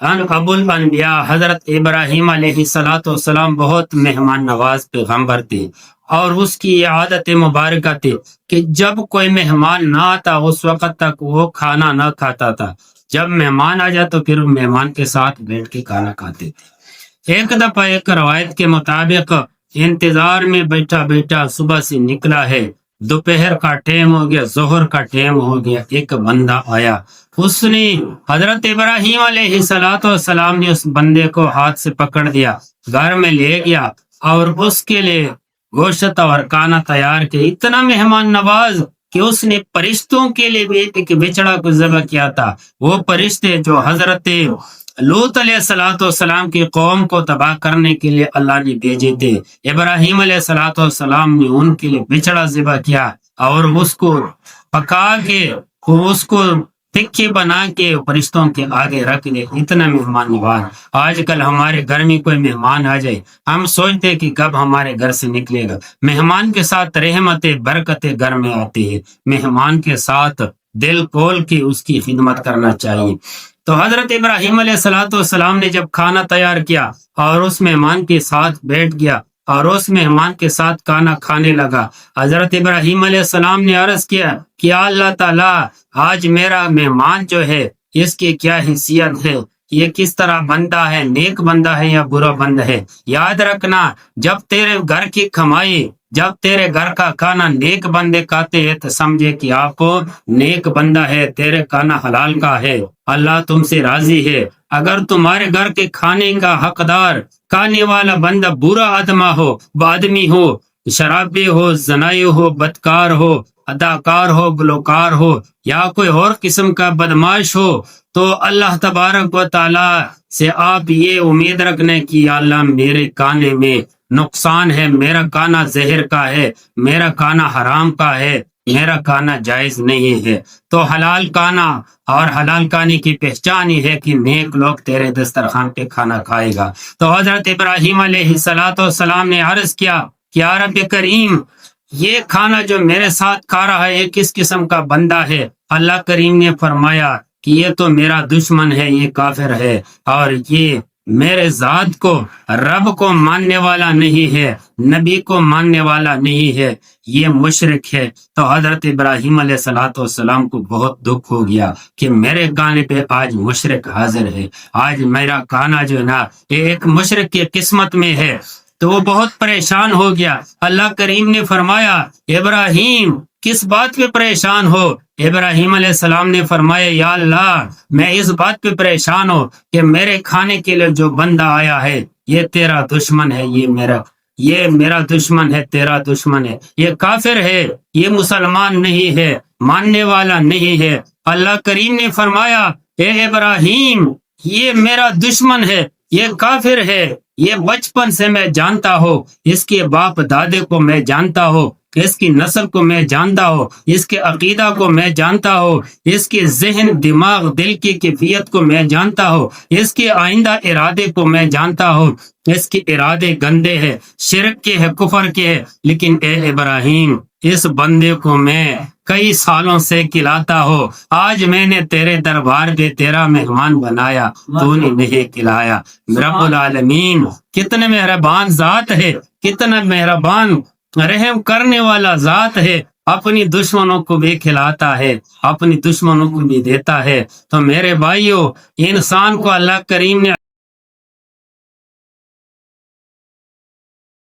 ان ابو الانبیاء حضرت ابراہیم علیہ الصلاۃ والسلام بہت مہمان نواز پیغمبر تھے، اور اس کی یہ عادت مبارکہ تھی کہ جب کوئی مہمان نہ آتا اس وقت تک وہ کھانا نہ کھاتا تھا۔ جب مہمان آ جائے تو پھر مہمان کے ساتھ بیٹھ کے کھانا کھاتے تھے۔ ایک دفعہ ایک روایت کے مطابق انتظار میں بیٹھا بیٹھا صبح سے نکلا ہے، دوپہر کا ٹائم ہو گیا، ظہر کا ٹائم ہو گیا، ایک بندہ آیا۔ اس نے حضرت ابراہیم علیہ السلام نے اس بندے کو ہاتھ سے پکڑ دیا، گھر میں لے گیا اور اس کے لیے گوشت اور کھانا تیار کیا۔ اتنا مہمان نواز کہ اس نے فرشتوں کے لیے بھی ایک بچڑا کو ذبح کیا تھا۔ وہ فرشتے جو حضرت لوط علیہ السلام کی قوم کو تباہ کرنے کے لیے اللہ نے بھیجے تھے، ابراہیم علیہ السلام نے ان کے لیے بچڑا ذبح کیا اور اس کو پکا کے اس کو ٹکی بنا کے فرشتوں کے آگے رکھ دے۔ اتنا مہمان نواز۔ آج کل ہمارے گھر میں کوئی مہمان آ جائے، ہم سوچتے کہ کب ہمارے گھر سے نکلے گا۔ مہمان کے ساتھ رحمتیں برکتیں گھر میں آتی ہے۔ مہمان کے ساتھ دل کھول کے اس کی خدمت کرنا چاہیے۔ تو حضرت ابراہیم علیہ السلام نے جب کھانا تیار کیا اور اس مہمان کے ساتھ بیٹھ گیا اور اس مہمان کے ساتھ کھانا کھانے لگا، حضرت ابراہیم علیہ السلام نے عرض کیا کہ اللہ تعالیٰ آج میرا مہمان جو ہے اس کی کیا حیثیت ہے، یہ کس طرح بندہ ہے، نیک بندہ ہے یا برا بندہ ہے۔ یاد رکھنا، جب تیرے گھر کی کمائی، جب تیرے گھر کا کھانا نیک بندے کھاتے ہیں تو سمجھے کہ آپ کو نیک بندہ ہے، تیرے کھانا حلال کا ہے، اللہ تم سے راضی ہے۔ اگر تمہارے گھر کے کھانے کا حقدار کھانے والا بندہ برا آدمی ہو، شرابی ہو، زنائی ہو، بدکار ہو، اداکار ہو، گلوکار ہو یا کوئی اور قسم کا بدماش ہو، تو اللہ تبارک و تعالیٰ سے آپ یہ امید رکھنے کہ اللہ میرے کھانے میں نقصان ہے، میرا کھانا زہر کا ہے، میرا کھانا حرام کا ہے، میرا کھانا جائز نہیں ہے۔ تو حلال کھانا اور حلال کھانے کی پہچان ہی ہے کہ نیک لوگ تیرے دسترخوان پہ کھانا کھائے گا۔ تو حضرت ابراہیم علیہ السلام نے عرض کیا کہ یا رب کریم، یہ کھانا جو میرے ساتھ کھا رہا ہے یہ کس قسم کا بندہ ہے؟ اللہ کریم نے فرمایا کہ یہ تو میرا دشمن ہے، یہ کافر ہے، اور یہ میرے ذات کو، رب کو ماننے والا نہیں ہے، نبی کو ماننے والا نہیں ہے، یہ مشرک ہے۔ تو حضرت ابراہیم علیہ السلام کو بہت دکھ ہو گیا کہ میرے کھانے پہ آج مشرک حاضر ہے، آج میرا کھانا جو ہے نا یہ ایک مشرک کی قسمت میں ہے۔ تو وہ بہت پریشان ہو گیا۔ اللہ کریم نے فرمایا ابراہیم کس بات پہ پریشان ہو؟ ابراہیم علیہ السلام نے فرمایا یا اللہ میں اس بات پہ پریشان ہوں کہ میرے کھانے کے لیے جو بندہ آیا ہے یہ تیرا دشمن ہے، یہ میرا دشمن ہے، تیرا دشمن ہے، یہ کافر ہے، یہ مسلمان نہیں ہے، ماننے والا نہیں ہے۔ اللہ کریم نے فرمایا اے ابراہیم یہ میرا دشمن ہے، یہ کافر ہے، یہ بچپن سے میں جانتا ہوں، اس کے باپ دادے کو میں جانتا ہوں، اس کی نسل کو میں جانتا ہوں، اس کے عقیدہ کو میں جانتا ہوں، اس کے ذہن، دماغ، دل کی کیفیت کو میں جانتا ہوں، اس کے آئندہ ارادے کو میں جانتا ہوں۔ اس کے ارادے گندے ہیں، شرک کے ہیں، کفر کے ہیں، لیکن اے ابراہیم اس بندے کو میں کئی سالوں سے کھلاتا ہو، آج میں نے تیرے دربار پہ تیرا مہمان بنایا، تو نے نہیں کھلایا۔ رب العالمین کتنے مہربان ذات ہے، کتنا مہربان رحم کرنے والا ذات ہے، اپنی دشمنوں کو بھی کھلاتا ہے، اپنی دشمنوں کو بھی دیتا ہے۔ تو میرے بھائیوں، انسان کو اللہ کریم نے